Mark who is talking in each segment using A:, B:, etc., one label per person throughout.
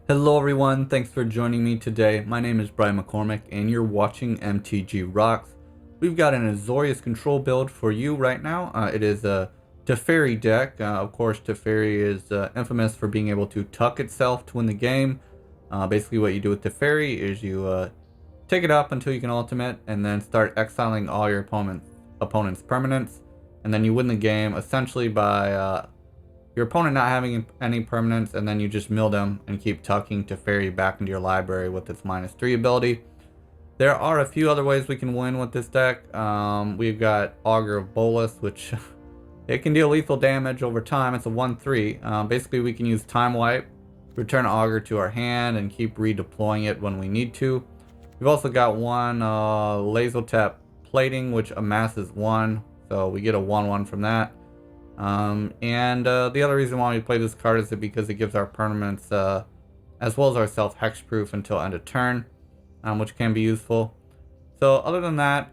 A: Hello everyone, thanks for joining me today. My name is Brian McCormick and you're watching MTG Rocks. We've got an Azorius control build for you right now. It is a Teferi deck. Of course, Teferi is infamous for being able to tuck itself to win the game. Basically what you do with Teferi is you take it up until you can ultimate and then start exiling all your opponent's permanents. And then you win the game essentially by your opponent not having any permanents, and then you just mill them and keep tucking Teferi back into your library with its -3 ability. There are a few other ways we can win with this deck. We've got Augur of Bolas, which it can deal lethal damage over time. It's a 1/3. Basically, we can use Time Wipe, return Augur to our hand, and keep redeploying it when we need to. We've also got one Lazotep Plating, which amasses 1, so we get a 1/1 from that. The other reason why we play this card is because it gives our permanents as well as ourself hexproof until end of turn, which can be useful. So other than that,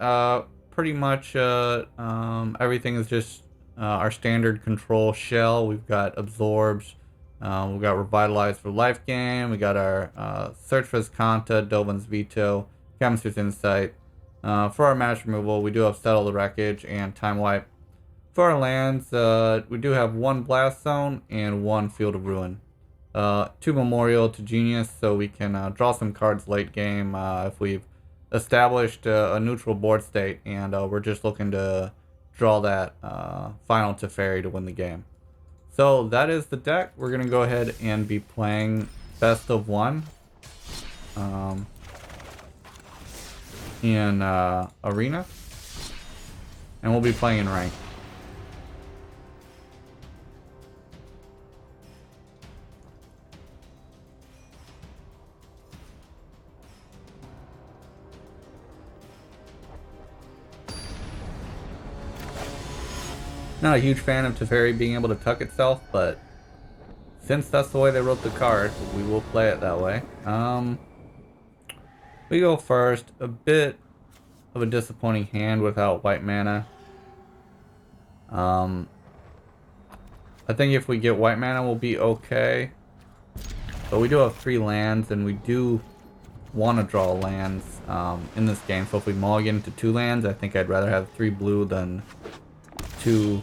A: pretty much everything is just our standard control shell. We've got absorbs, we've got Revitalize for life gain, we got our search for Azcanta, Dovin's Veto, Chemister's Insight. For our match removal, we do have Settle the Wreckage and Time Wipe. For our lands, we do have one Blast Zone and one Field of Ruin. 2 Memorial to Genius, so we can draw some cards late game if we've established a neutral board state and we're just looking to draw that final Teferi to win the game. So that is the deck. We're going to go ahead and be playing best of 1 in Arena, and we'll be playing in rank. Not a huge fan of Teferi being able to tuck itself, but since that's the way they wrote the card, we will play it that way. We go first. A bit of a disappointing hand without white mana. I think if we get white mana, we'll be okay. But we do have 3 lands, and we do want to draw lands in this game. So if we mulligan to 2 lands, I think I'd rather have 3 blue than two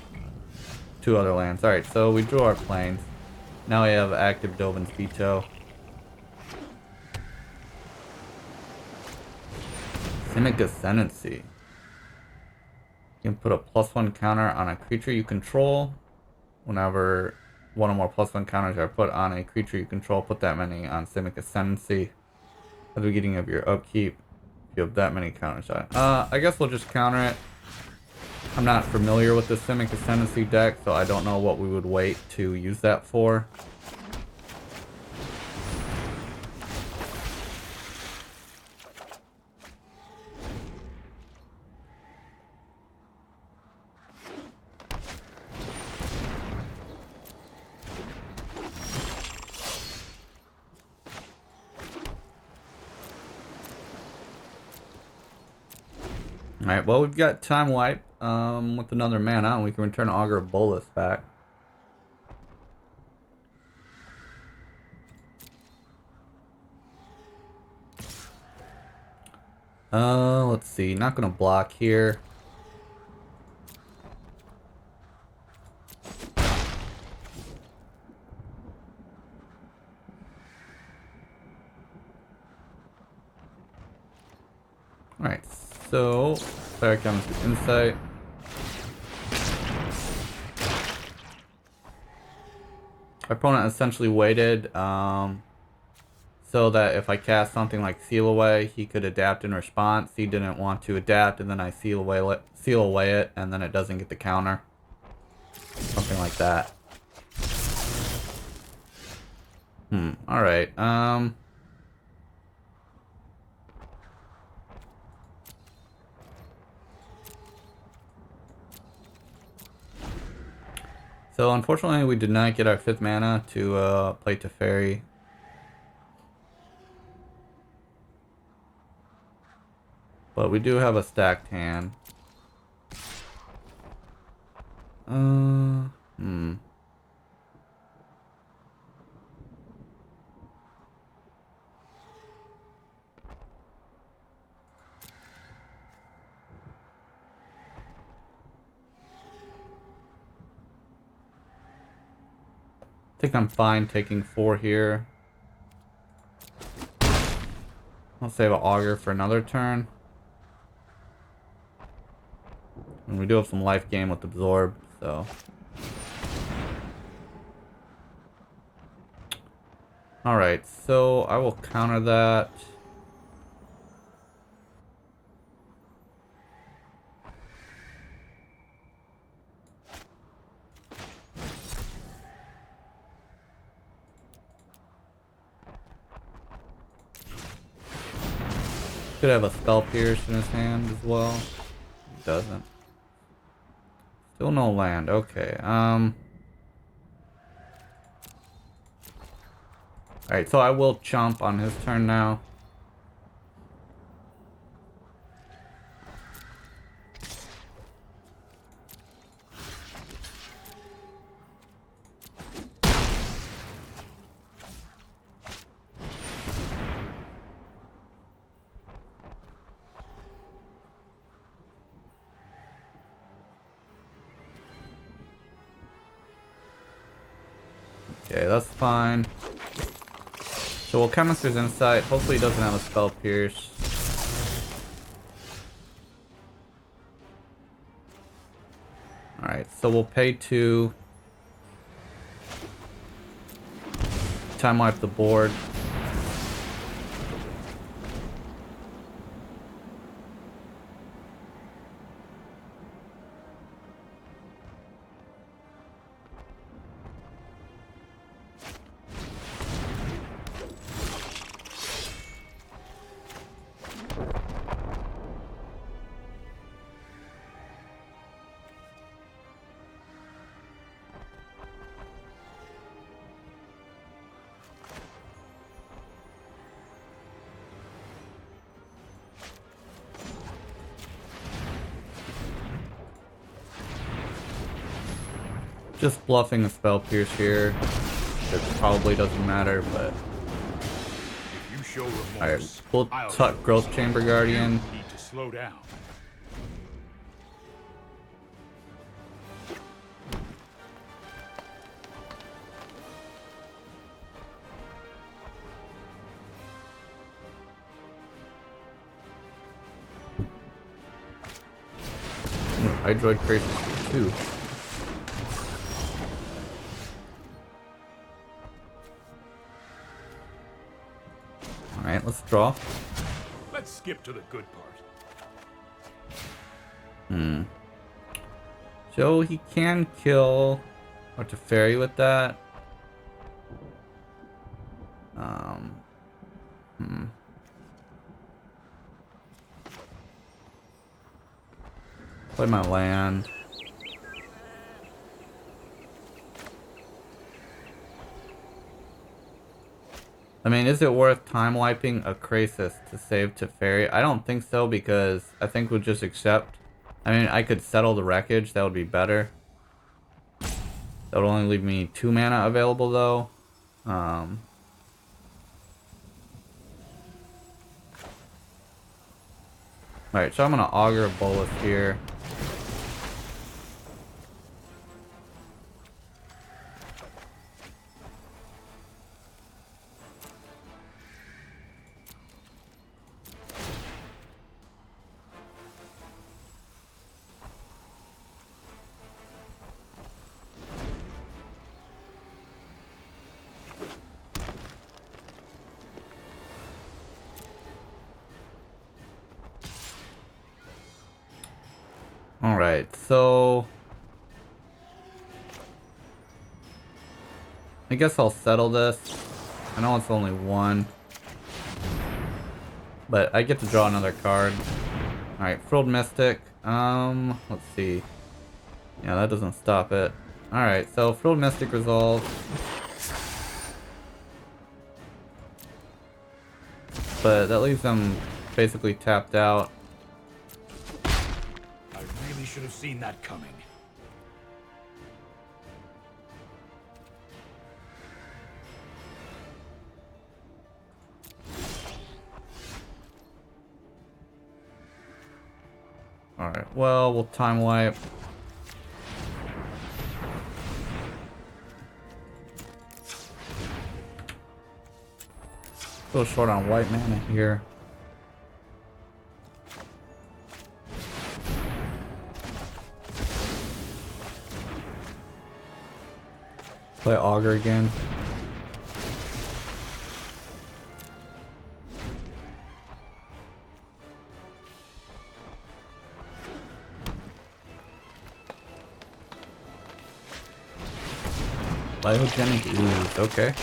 A: other lands. Alright, so we drew our planes. Now we have active Dovin's Veto. Cynic Ascendancy. You can put a +1 counter on a creature you control. Whenever one or more +1 counters are put on a creature you control, put that many on Cynic Ascendancy. At the beginning of your upkeep, you have that many counters on it. I guess we'll just counter it. I'm not familiar with the Cynic Ascendancy deck, so I don't know what we would wait to use that for. Alright, well, we've got Time Wipe with another mana, and we can return Augur of Bolas back. Let's see. Not gonna block here. Alright, so there comes the Insight. Our opponent essentially waited so that if I cast something like Seal Away, he could adapt in response. He didn't want to adapt, and then I seal away it, and then it doesn't get the counter. Something like that. Alright, so unfortunately we did not get our 5th mana to play Teferi. But we do have a stacked hand. think I'm fine taking 4 here. I'll save an Augur for another turn. And we do have some life gain with Absorb, so. Alright, so I will counter that. Could have a Spell Pierce in his hand as well. He doesn't. Still no land. Okay. Alright, so I will chomp on his turn now. Okay, that's fine. So we'll Chemister's Insight. Hopefully he doesn't have a Spell Pierce. Alright, so we'll pay 2. Time wipe the board. Just bluffing a Spell Pierce here. It probably doesn't matter, but. Alright, we'll tuck Growth Chamber Guardian.
B: Need to slow down.
A: Hydroid Crisis 2. Alright, let's draw.
B: Let's skip to the good part.
A: So he can kill or Teferi with that. Play my land. I mean, is it worth time wiping a Krasis to save Teferi? I don't think so, because I think we'll just accept. I mean, I could settle the wreckage. That would be better. That would only leave me 2 mana available, though. Alright, so I'm going to Augur of Bolas here. Alright, so I guess I'll settle this. I know it's only 1, but I get to draw another card. Alright, Frilled Mystic. Let's see. Yeah, that doesn't stop it. Alright, so Frilled Mystic resolve. But that leaves them basically tapped out.
B: Should have seen that coming.
A: Alright, well, we'll time wipe. Still short on white mana here. Play Augur again. Biogenic ooze, okay.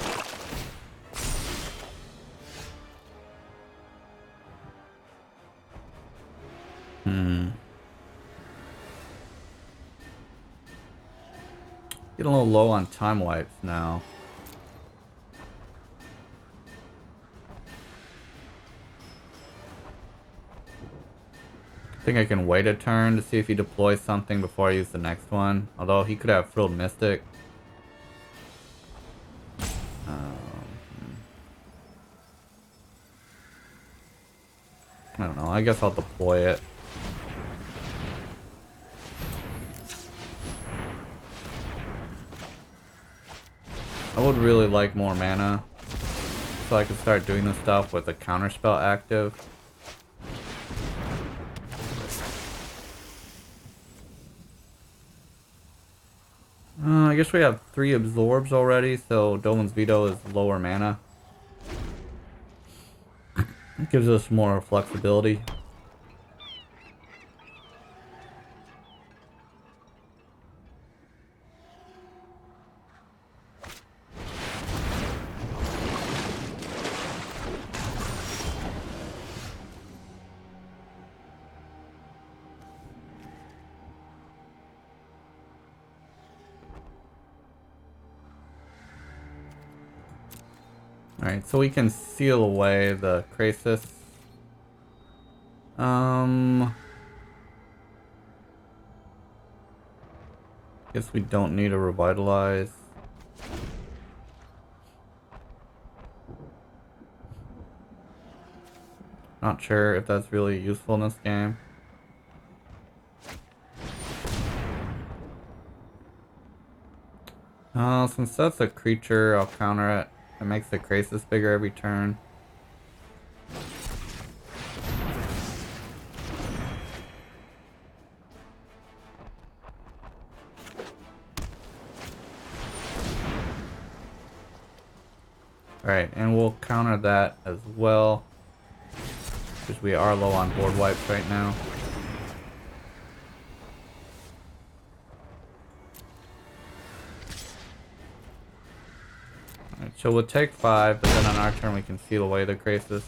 A: Getting a little low on time wipes now. I think I can wait a turn to see if he deploys something before I use the next one. Although he could have Frilled Mystic. I don't know. I guess I'll deploy it. I would really like more mana so I can start doing the stuff with the counterspell active. I guess we have 3 absorbs already, so Dovin's Veto is lower mana. It gives us more flexibility. Alright, so we can seal away the Krasis. Guess we don't need a Revitalize. Not sure if that's really useful in this game. Since that's a creature, I'll counter it. It makes the Krasis bigger every turn. Alright, and we'll counter that as well, because we are low on board wipes right now. Alright, so we'll take 5, but then on our turn we can seal away the Krasis.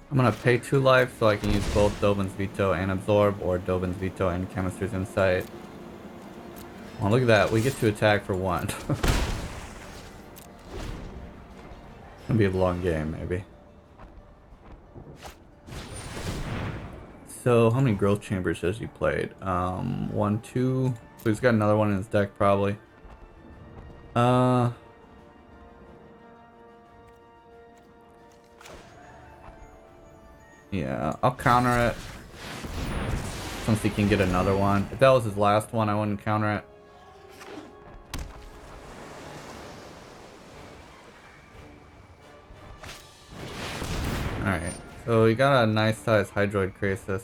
A: I'm gonna pay 2 life so I can use both Dovin's Veto and Absorb, or Dovin's Veto and Chemister's Insight. Oh, look at that. We get to attack for 1. It's gonna be a long game, maybe. So, how many Growth Chambers has he played? 1, 2. So he's got another one in his deck, probably. Yeah, I'll counter it since he can get another one. If that was his last one, I wouldn't counter it. Alright, so we got a nice size Hydroid Krasis.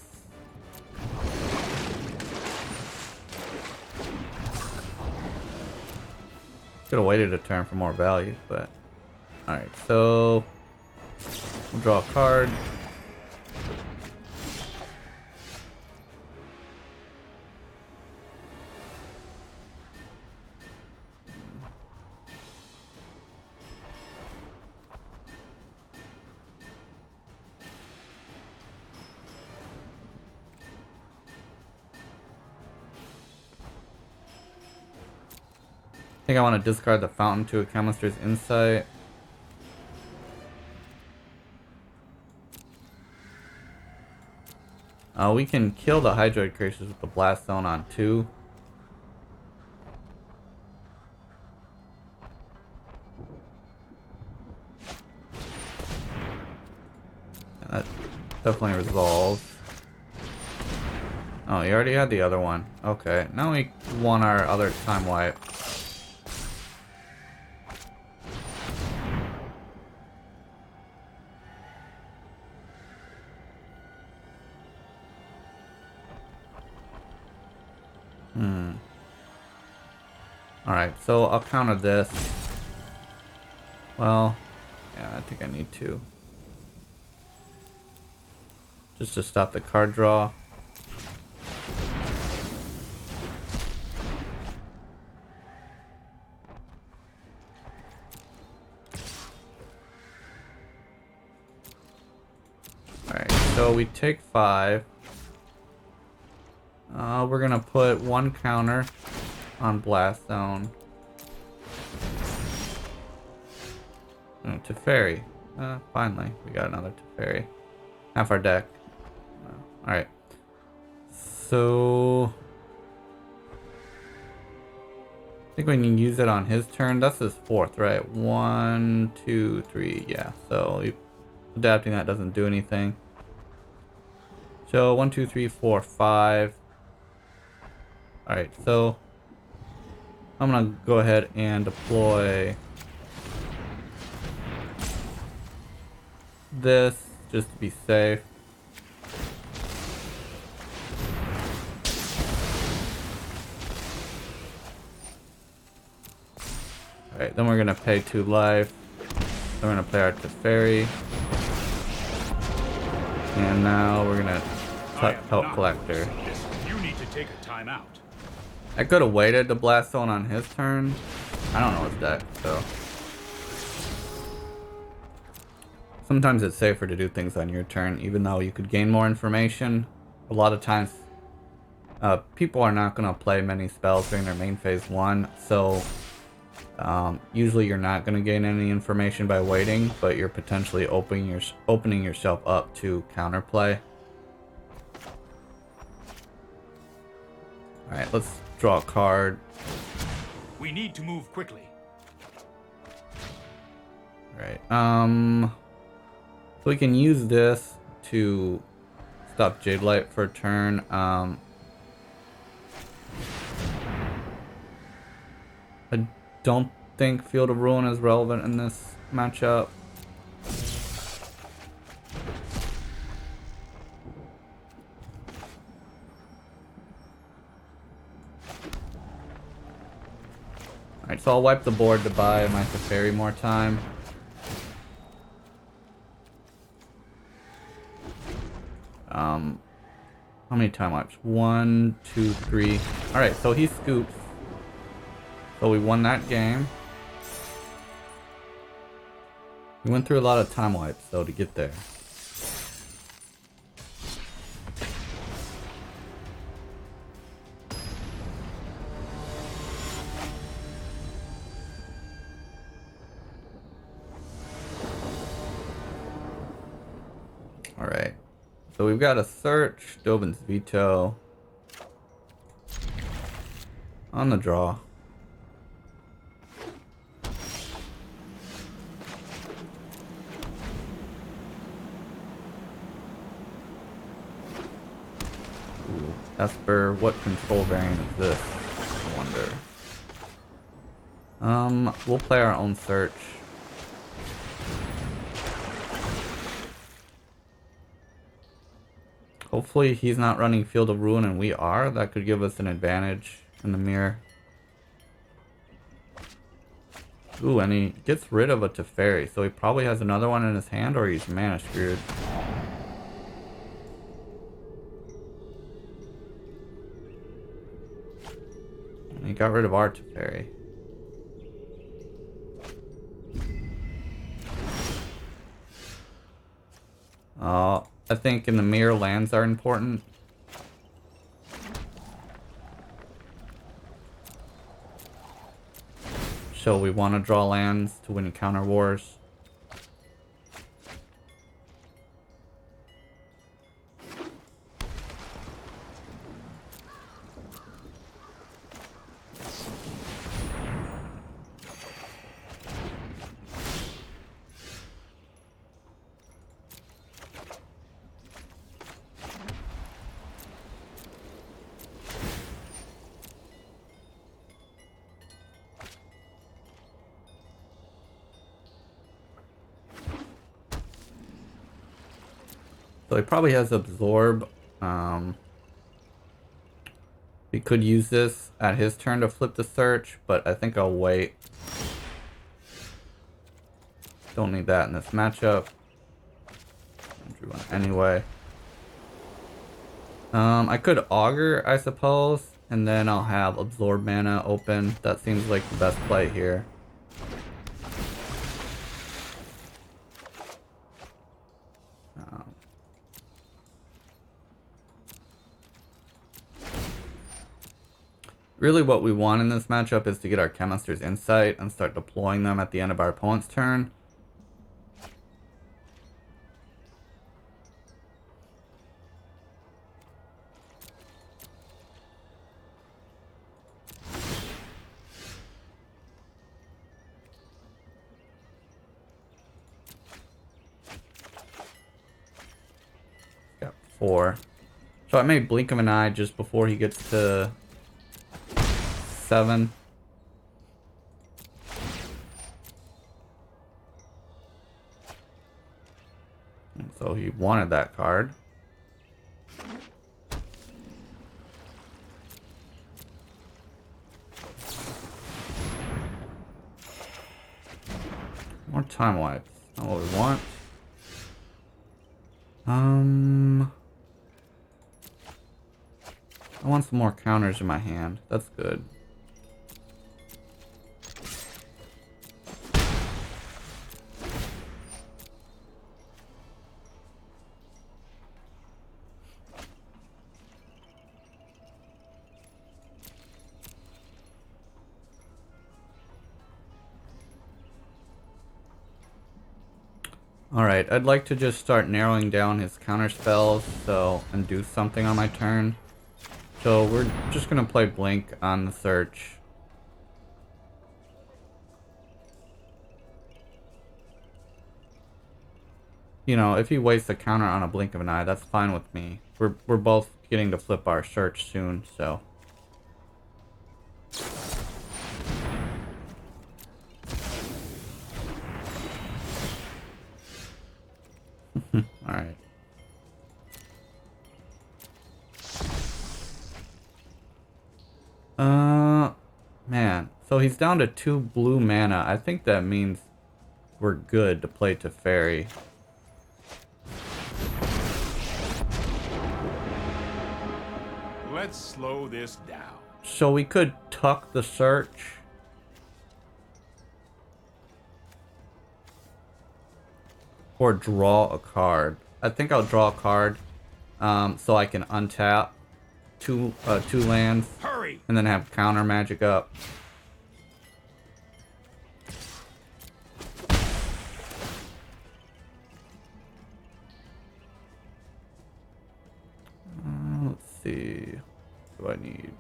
A: Could have waited a turn for more value, but... Alright, so... we'll draw a card. I think I want to discard the Fountain to a Chemister's Insight. We can kill the Hydroid creatures with the Blast Zone on 2. That definitely resolves. Oh, you already had the other one. Okay, now we want our other time wipe. Alright, so I'll counter this. Well, yeah, I think I need to. Just to stop the card draw. Alright, so we take 5. We're gonna put 1 counter on Blast Zone. Oh, Teferi. Finally, we got another Teferi. Half our deck. Alright. So I think we can use it on his turn. That's his 4th, right? 1, 2, 3. Yeah. So adapting that doesn't do anything. So 1, 2, 3, 4, 5. Alright, so I'm gonna go ahead and deploy this just to be safe. Alright, then we're gonna pay 2 life. Then we're gonna play our Teferi. And now we're gonna help Collector.
B: You need to take a time out.
A: I could have waited to Blast Zone on his turn. I don't know his deck, so. Sometimes it's safer to do things on your turn, even though you could gain more information. A lot of times, people are not going to play many spells during their main phase 1, so usually you're not going to gain any information by waiting, but you're potentially opening yourself up to counterplay. Alright, let's draw a card.
B: We need to move quickly.
A: Alright, so we can use this to stop Jade Light for a turn. I don't think Field of Ruin is relevant in this matchup. Alright, so I'll wipe the board to buy my Teferi more time. How many time wipes? 1, 2, 3. Alright, so he scoops. So we won that game. We went through a lot of time wipes though to get there. Alright. So we've got a search, Dovin's Veto. On the draw. Ooh, Esper, what control variant is this? I wonder. We'll play our own search. Hopefully he's not running Field of Ruin and we are. That could give us an advantage in the mirror. Ooh, and he gets rid of a Teferi, so he probably has another one in his hand or he's mana screwed. And he got rid of our Teferi. I think in the mirror lands are important. So we want to draw lands to win counter wars. So he probably has Absorb. He could use this at his turn to flip the search, but I think I'll wait. Don't need that in this matchup. Drew one anyway. I could Augur, I suppose, and then I'll have Absorb mana open. That seems like the best play here. Really what we want in this matchup is to get our Chemister's Insight and start deploying them at the end of our opponent's turn. Got 4. So I may blink of an eye just before he gets to 7. And so he wanted that card. More time wipes. Not what we want. I want some more counters in my hand. That's good. Alright, I'd like to just start narrowing down his counter spells and do something on my turn. So we're just gonna play Blink on the search. You know, if he wastes a counter on a blink of an eye, that's fine with me. We're both getting to flip our search soon, so. Alright. Man. So he's down to 2 blue mana. I think that means we're good to play Teferi.
B: Let's slow this down.
A: So we could tuck the search. Or draw a card. I think I'll draw a card so I can untap two lands.
B: Hurry!
A: And then have counter magic up. Let's see. What do I need?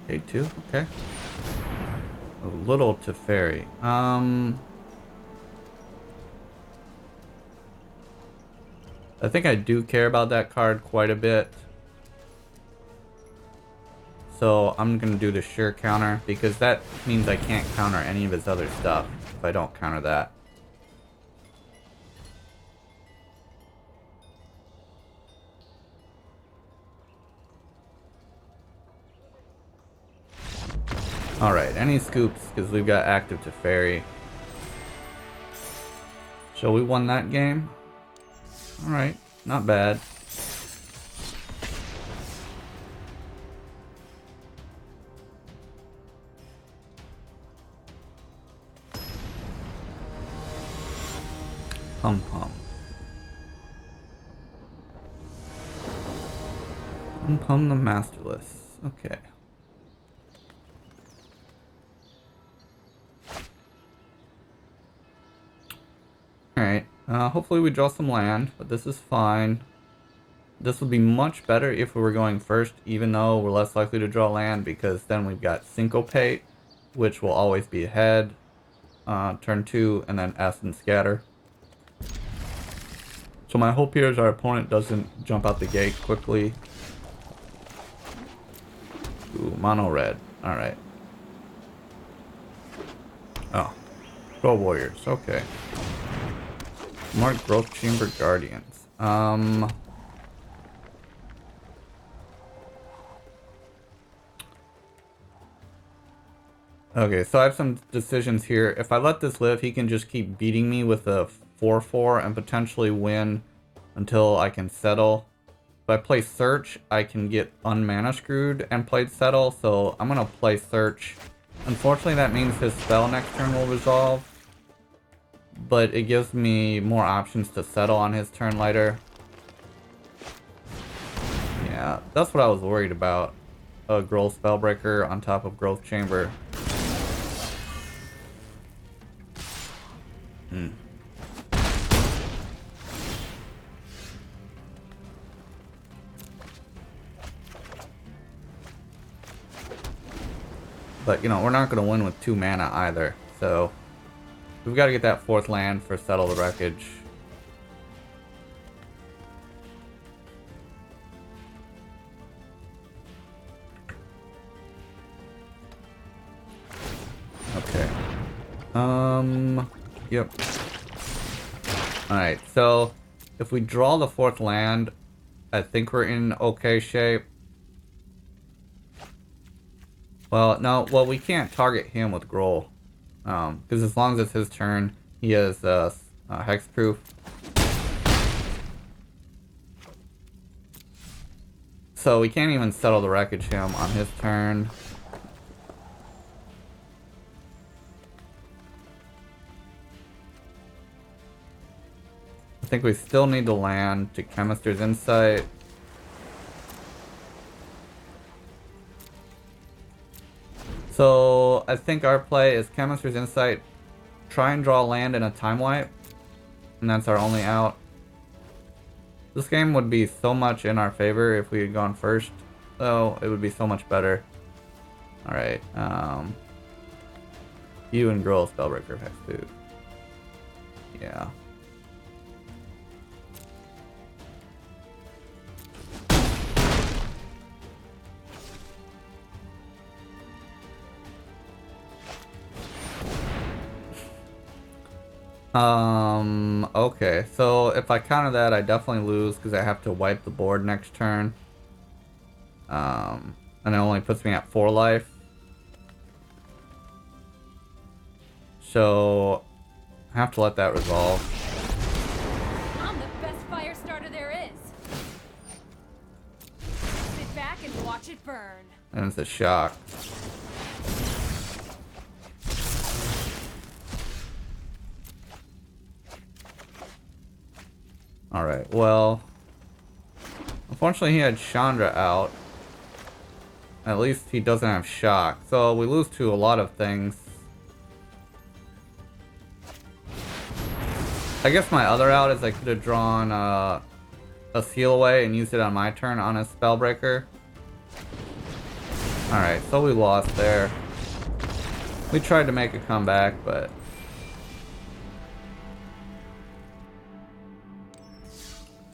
A: A2, okay. A little Teferi. I think I do care about that card quite a bit. So I'm gonna do the sure counter because that means I can't counter any of his other stuff if I don't counter that. Alright, any scoops, because we've got active Teferi. So we won that game. Alright, not bad. Pum pum. Pum pum the Masterless. Okay. Alright, hopefully we draw some land, but this is fine. This would be much better if we were going first, even though we're less likely to draw land, because then we've got Syncopate, which will always be ahead. Turn 2, and then Acid Scatter. So my hope here is our opponent doesn't jump out the gate quickly. Ooh, mono red. Alright. Oh. Go Warriors. Okay. More Growth Chamber Guardians. Okay, so I have some decisions here. If I let this live, he can just keep beating me with a 4/4 and potentially win until I can settle. If I play Search, I can get unmana screwed and played Settle, so I'm gonna play Search. Unfortunately, that means his spell next turn will resolve, but it gives me more options to settle on his turn later. Yeah, that's what I was worried about. A Growth Spellbreaker on top of Growth Chamber. But, you know, we're not going to win with 2 mana either. So, we've got to get that 4th land for Settle the Wreckage. Okay. Yep. Alright, so if we draw the 4th land, I think we're in okay shape. Well, no, well, we can't target him with Groll. Because as long as it's his turn, he has Hexproof. So we can't even Settle the Wreckage him on his turn. I think we still need to land to Chemister's Insight. So I think our play is Chemister's Insight, try and draw land in a time wipe, and that's our only out. This game would be so much in our favor if we had gone first, though. It would be so much better. Alright, you and Girl Spellbreaker Hex Food. Yeah. Okay, so if I counter that, I definitely lose because I have to wipe the board next turn. And it only puts me at 4 life. So, I have to let that resolve.
C: I'm the best fire starter there is. Sit back and watch it burn.
A: And it's a shock. Alright, well, unfortunately he had Chandra out. At least he doesn't have shock. So we lose to a lot of things. I guess my other out is I could have drawn a Seal Away and used it on my turn on a Spellbreaker. Alright, so we lost there. We tried to make a comeback, but...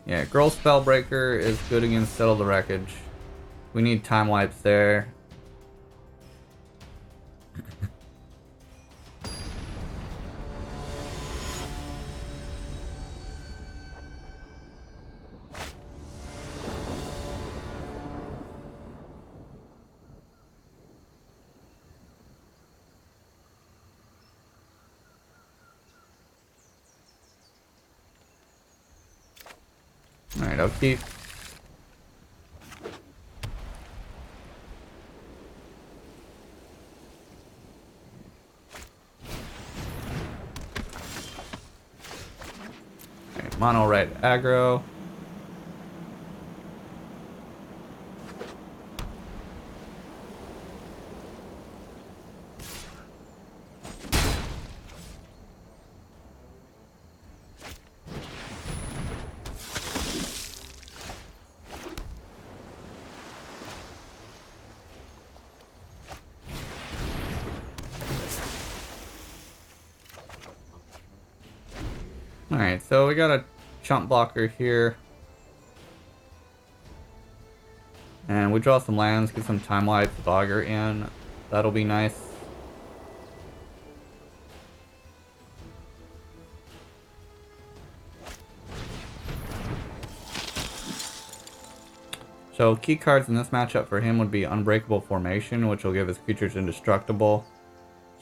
A: yeah, Girl Spellbreaker is good against Settle the Wreckage. We need time wipes there. Alright, I'll keep. Okay, mono red aggro. Alright, so we got a chump blocker here. And we draw some lands, get some time lights with Augur in. That'll be nice. So key cards in this matchup for him would be Unbreakable Formation, which will give his creatures indestructible.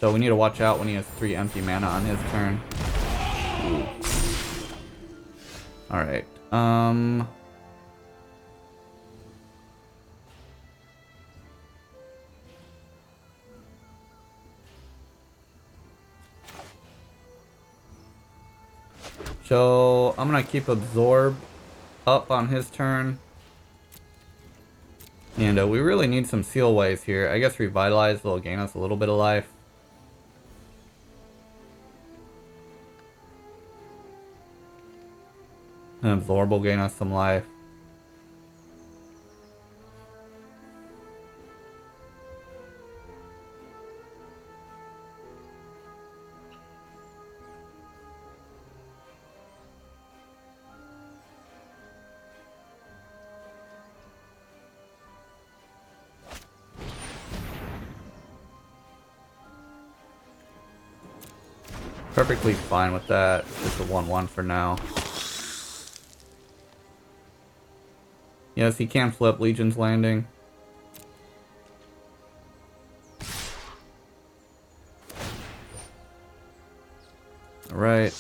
A: So we need to watch out when he has 3 empty mana on his turn. Alright. So I'm gonna keep Absorb up on his turn. And we really need some Sealways here. I guess Revitalize will gain us a little bit of life. And Absorb will gain us some life. Perfectly fine with that. Just a 1/1 for now. Yes, he can flip Legion's Landing. Alright.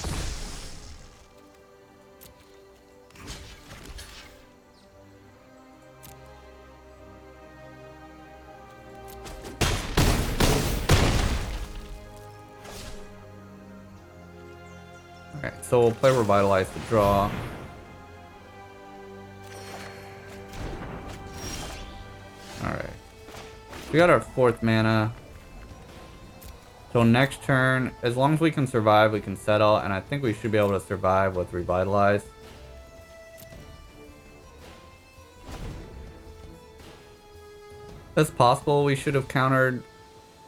A: Alright, so we'll play Revitalize to draw. Alright. We got our 4th mana. So next turn, as long as we can survive, we can settle, and I think we should be able to survive with Revitalize. It's possible we should have countered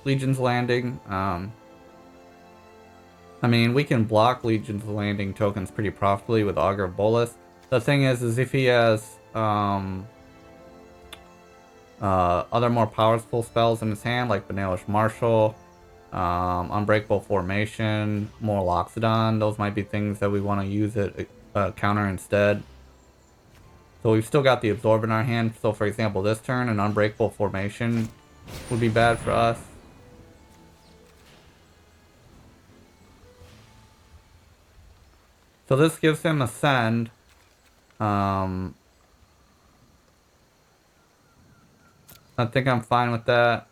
A: Legion's Landing. I mean, we can block Legion's Landing tokens pretty profitably with Augur of Bolas. The thing is if he has other more powerful spells in his hand, like Banalish Marshal, Unbreakable Formation, more Loxodon, those might be things that we want to use it counter instead. So we've still got the Absorb in our hand. So for example, this turn, an Unbreakable Formation would be bad for us. So this gives him Ascend. I think I'm fine with that.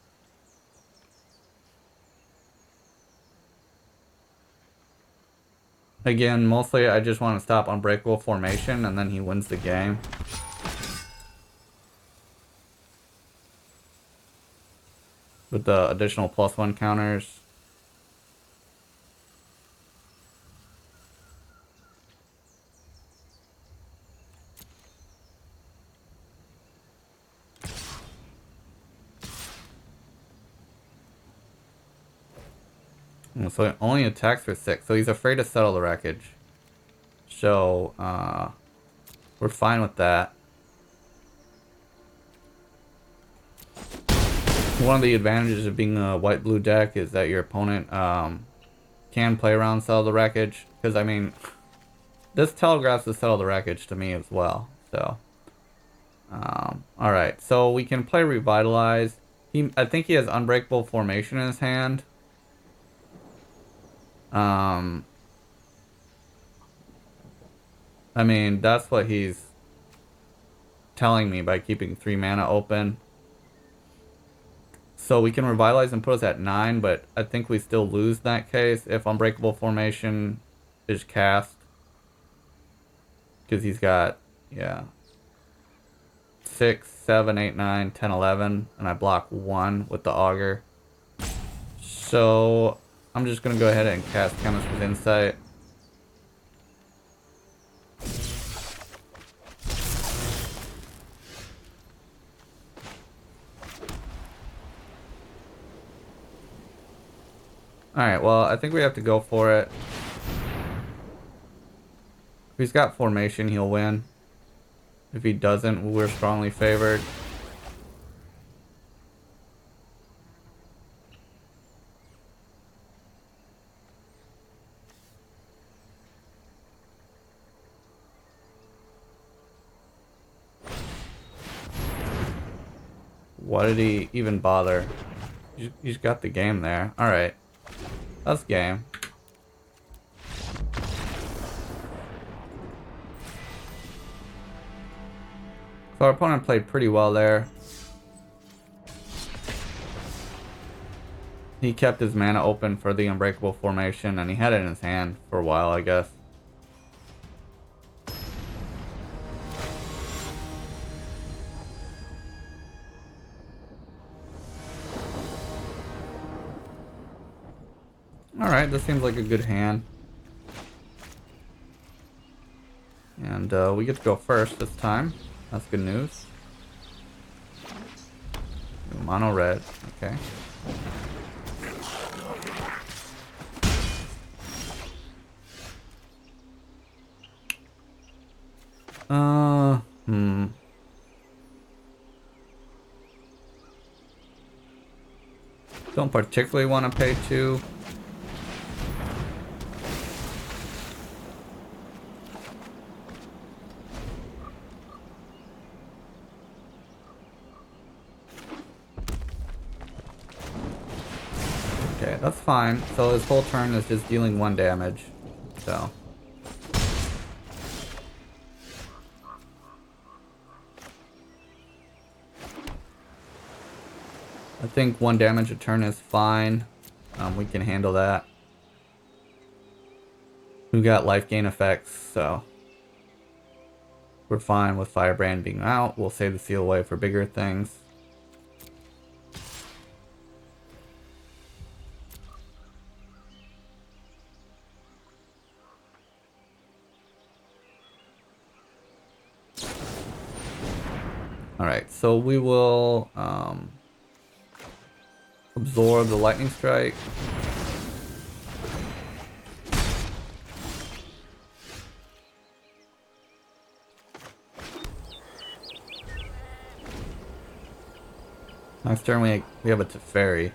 A: Again, mostly I just want to stop Unbreakable Formation and then he wins the game. With the additional +1 counters. So it only attacks for 6. So he's afraid to Settle the Wreckage. So, we're fine with that. One of the advantages of being a white-blue deck is that your opponent can play around Settle the Wreckage. Because, I mean, this telegraphs the Settle the Wreckage to me as well. So, alright. So we can play Revitalize. I think he has Unbreakable Formation in his hand. I mean, that's what he's telling me by keeping 3 mana open. So we can Revitalize and put us at 9, but I think we still lose in that case if Unbreakable Formation is cast. Because he's got, yeah, 6, 7, 8, 9, 10, 11, and I block 1 with the Augur. So I'm just going to go ahead and cast Chemister's Insight. Alright, well, I think we have to go for it. he's got formation, he'll win. If he doesn't, we're strongly favored. Why did he even bother? He's got the game there. Alright. That's game. So our opponent played pretty well there. He kept his mana open for the Unbreakable formation, and he had it in his hand for a while, I guess. Alright, this seems like a good hand. And we get to go first this time. That's good news. Mono red, okay. Don't particularly want to pay 2. Okay, that's fine. So his whole turn is just dealing 1 damage. So. I think 1 damage a turn is fine. We can handle that. We've got life gain effects, so we're fine with Firebrand being out. We'll save the seal away for bigger things. Alright, so we will absorb the lightning strike. Next turn we have a Teferi.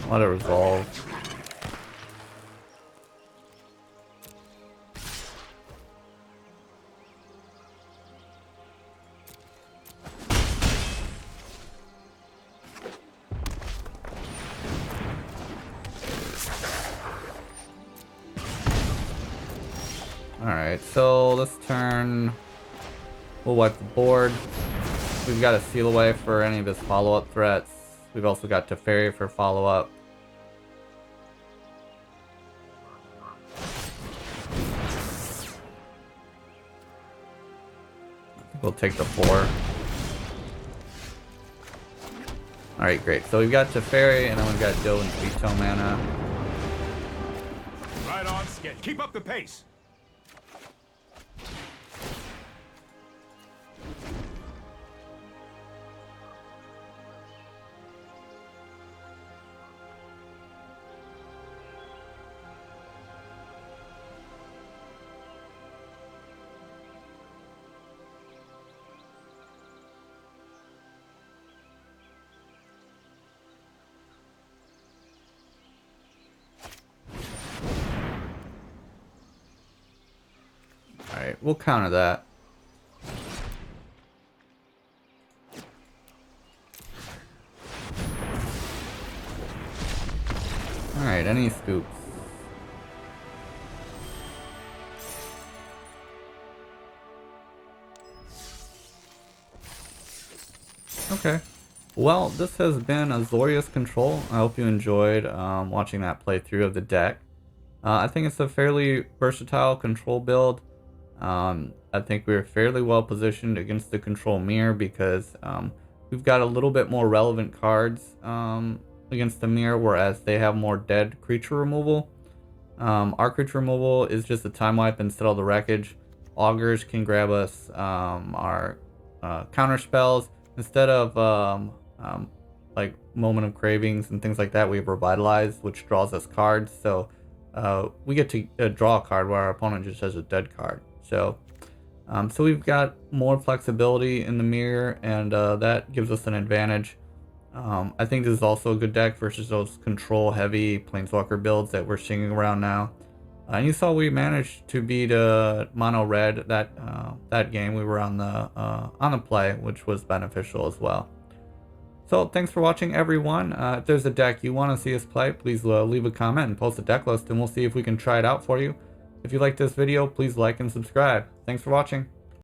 A: Let it resolve. Alright, so this turn we'll wipe the board. We've got a seal away for any of his follow-up threats. We've also got Teferi for follow-up. We'll take the 4. Alright, great. So we've got Teferi, and then we've got Dovin's Veto mana.
B: Right on, Skid. Keep up the pace.
A: Alright, we'll counter that. Alright, any scoops? Okay. Well, this has been Azorius Control. I hope you enjoyed watching that playthrough of the deck. I think it's a fairly versatile control build. I think we're fairly well positioned against the control mirror because we've got a little bit more relevant cards against the mirror, whereas they have more dead creature removal. Our creature removal is just a time wipe and Settle the Wreckage. Augurs can grab us our counter spells. Instead of like Moment of Cravings and things like that, we have Revitalize, which draws us cards. So we get to draw a card where our opponent just has a dead card. So so we've got more flexibility in the mirror, and that gives us an advantage. I think this is also a good deck versus those control heavy Planeswalker builds that we're seeing around now. And you saw we managed to beat mono red that game. We were on the play, which was beneficial as well. So thanks for watching, everyone. If there's a deck you want to see us play, please leave a comment and post a deck list, and we'll see if we can try it out for you. If you like this video, please like and subscribe. Thanks for watching.